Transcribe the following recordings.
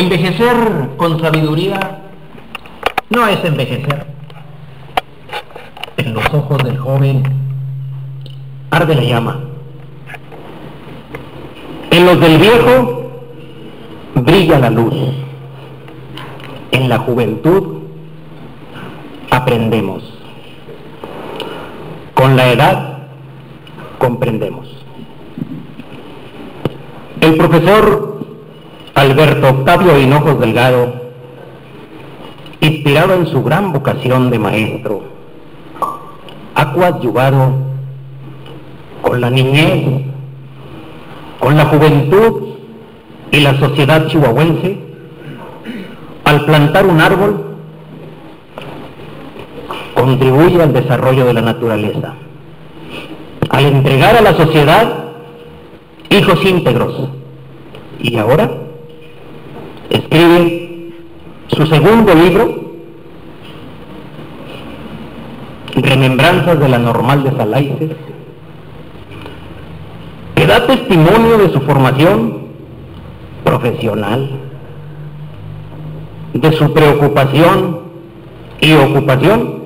Envejecer con sabiduría no es envejecer. En los ojos del joven arde la llama. En los del viejo brilla la luz. En la juventud aprendemos. Con la edad comprendemos. El profesor Alberto Octavio Hinojos Delgado, inspirado en su gran vocación de maestro, ha coadyuvado con la niñez, con la juventud y la sociedad chihuahuense al plantar un árbol. Contribuye al desarrollo de la naturaleza, al entregar a la sociedad hijos íntegros, y ahora escribe su segundo libro, Remembranzas de la Normal de Salaices, que da testimonio de su formación profesional, de su preocupación y ocupación,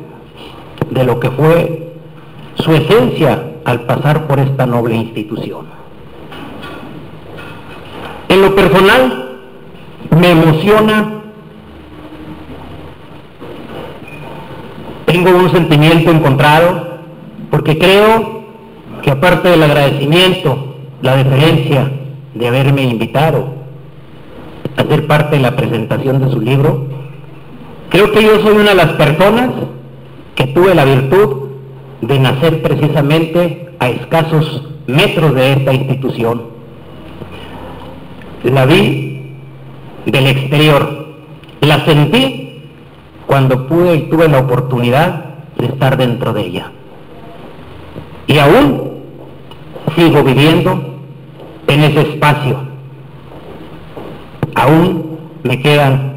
de lo que fue su esencia al pasar por esta noble institución. En lo personal, me emociona, tengo un sentimiento encontrado, porque creo que aparte del agradecimiento, la deferencia de haberme invitado a ser parte de la presentación de su libro, creo que yo soy una de las personas que tuve la virtud de nacer precisamente a escasos metros de esta institución. La vi del exterior, la sentí cuando pude y tuve la oportunidad de estar dentro de ella. Y aún sigo viviendo en ese espacio. Aún me quedan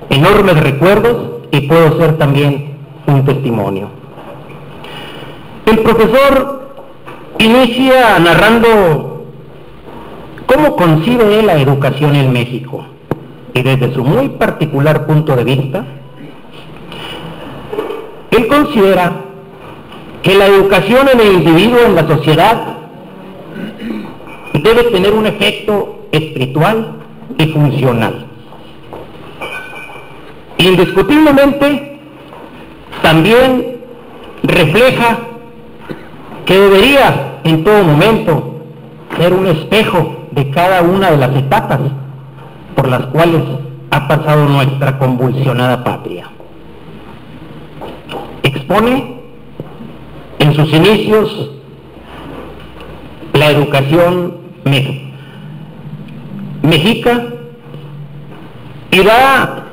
enormes recuerdos y puedo ser también un testimonio. El profesor inicia narrando cómo concibe él la educación en México, y desde su muy particular punto de vista, él considera que la educación en el individuo, en la sociedad, debe tener un efecto espiritual y funcional. Indiscutiblemente, también refleja que debería en todo momento ser un espejo de cada una de las etapas por las cuales ha pasado nuestra convulsionada patria. Expone en sus inicios la educación mexica y da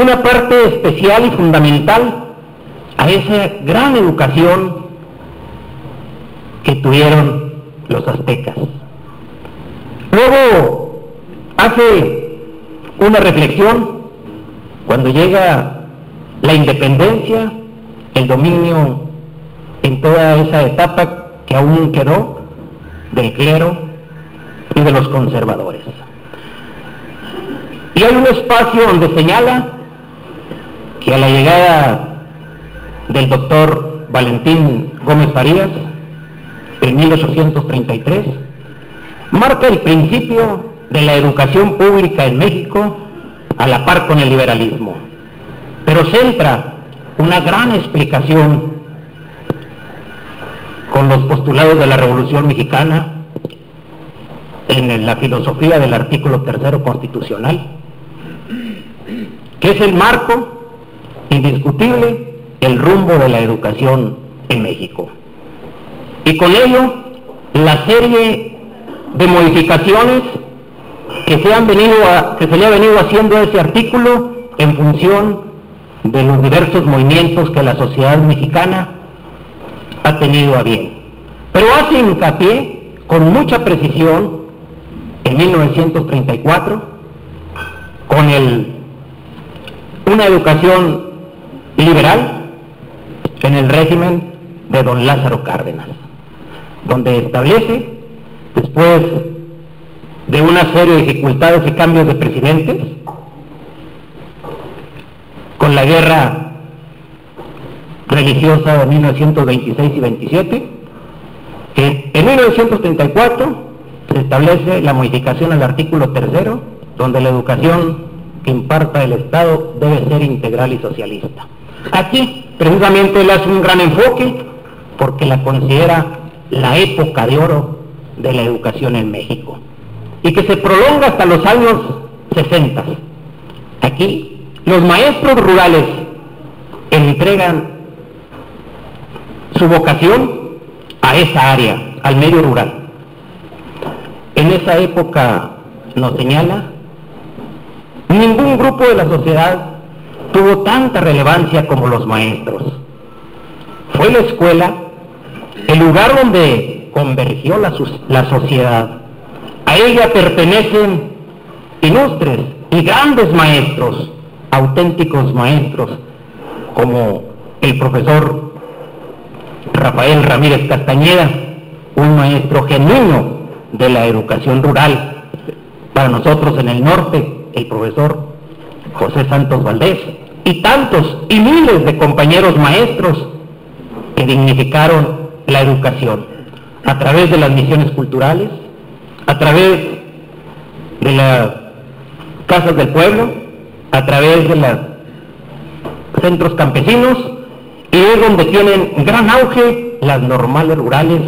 una parte especial y fundamental a esa gran educación que tuvieron los aztecas. Luego hace una reflexión cuando llega la independencia, el dominio en toda esa etapa que aún quedó del clero y de los conservadores. Y hay un espacio donde señala que a la llegada del doctor Valentín Gómez Farías en 1833 marca el principio de la educación pública en México a la par con el liberalismo, pero centra una gran explicación con los postulados de la Revolución Mexicana en la filosofía del artículo 3 constitucional, que es el marco indiscutible, el rumbo de la educación en México. Y con ello, la serie de modificaciones que se le ha venido haciendo a ese artículo en función de los diversos movimientos que la sociedad mexicana ha tenido a bien. Pero hace hincapié con mucha precisión en 1934 con una educación liberal en el régimen de don Lázaro Cárdenas, donde establece, después de una serie de dificultades y cambios de presidentes, con la guerra religiosa de 1926 y 27. En 1934 se establece la modificación al artículo 3º, donde la educación que imparta el Estado debe ser integral y socialista. Aquí, precisamente, él hace un gran enfoque porque la considera la época de oro de la educación en México y que se prolonga hasta los años 60. Aquí, los maestros rurales entregan su vocación a esa área, al medio rural. En esa época, nos señala, ningún grupo de la sociedad tuvo tanta relevancia como los maestros. Fue la escuela el lugar donde convergió la sociedad. A ella pertenecen ilustres y grandes maestros, auténticos maestros, como el profesor Rafael Ramírez Castañeda, un maestro genuino de la educación rural. Para nosotros en el norte, el profesor José Santos Valdés, y tantos y miles de compañeros maestros que dignificaron la educación a través de las misiones culturales, a través de las casas del pueblo, a través de los centros campesinos, y es donde tienen gran auge las normales rurales,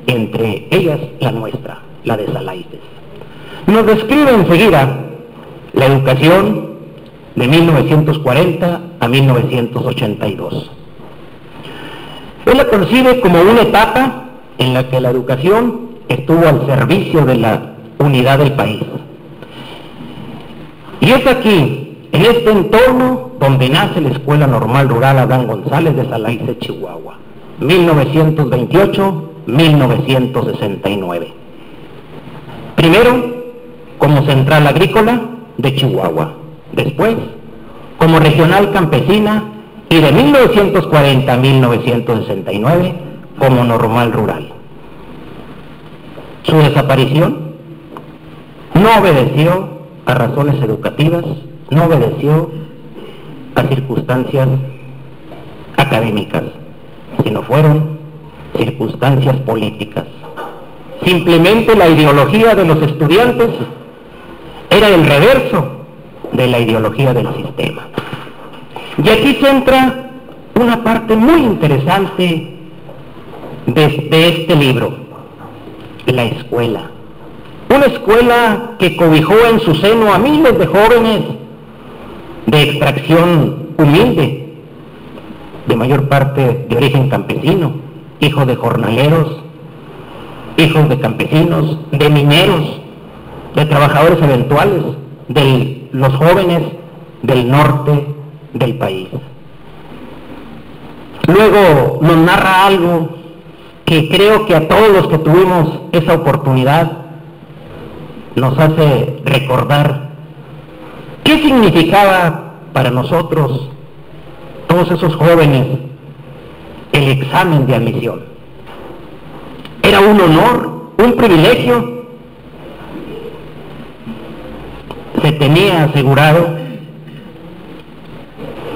entre ellas la nuestra, la de Salaites. Nos describe enseguida la educación de 1940 a 1982. Él la concibe como una etapa en la que la educación estuvo al servicio de la unidad del país. Y es aquí, en este entorno, donde nace la Escuela Normal Rural Adán González de Salaites, Chihuahua, 1928-1969. Primero, como central agrícola de Chihuahua, después, como regional campesina, y de 1940 a 1969, como normal rural. Su desaparición no obedeció a razones educativas, no obedeció a circunstancias académicas, sino fueron circunstancias políticas. Simplemente la ideología de los estudiantes era el reverso de la ideología del sistema. Y aquí se entra una parte muy interesante de este libro, la escuela. Una escuela que cobijó en su seno a miles de jóvenes de extracción humilde, de mayor parte de origen campesino, hijos de jornaleros, hijos de campesinos, de mineros, de trabajadores eventuales, de los jóvenes del norte del país. Luego nos narra algo que creo que a todos los que tuvimos esa oportunidad nos hace recordar qué significaba para nosotros, todos esos jóvenes, el examen de admisión. Era un honor, un privilegio. Se tenía asegurado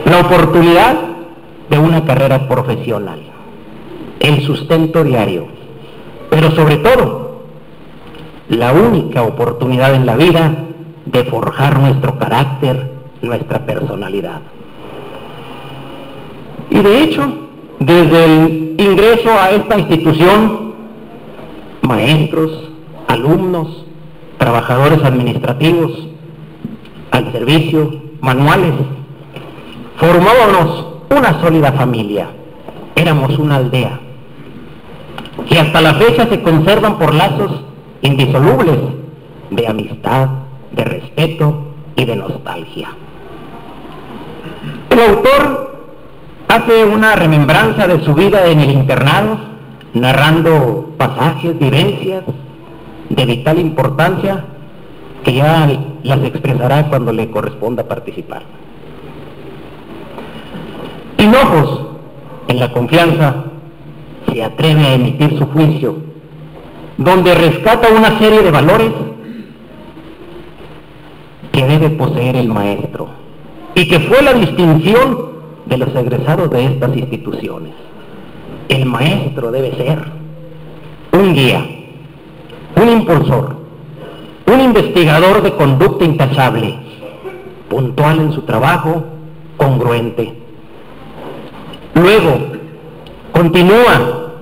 la oportunidad de una carrera profesional, el sustento diario, pero sobre todo, la única oportunidad en la vida de forjar nuestro carácter, nuestra personalidad. Y de hecho, desde el ingreso a esta institución, maestros, alumnos, trabajadores administrativos, al servicio, manuales, formábamos una sólida familia, éramos una aldea, y hasta la fecha se conservan por lazos indisolubles de amistad, de respeto y de nostalgia. El autor hace una remembranza de su vida en el internado, narrando pasajes, vivencias de vital importancia que ya las expresará cuando le corresponda participar. Hinojos, en la confianza, se atreve a emitir su juicio, donde rescata una serie de valores que debe poseer el maestro y que fue la distinción de los egresados de estas instituciones. El maestro debe ser un guía, un impulsor, un investigador de conducta intachable, puntual en su trabajo, congruente. Luego, continúa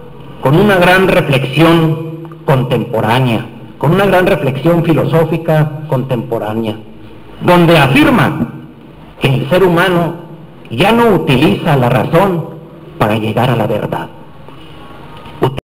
con una gran reflexión contemporánea, con una gran reflexión filosófica contemporánea, donde afirma que el ser humano ya no utiliza la razón para llegar a la verdad.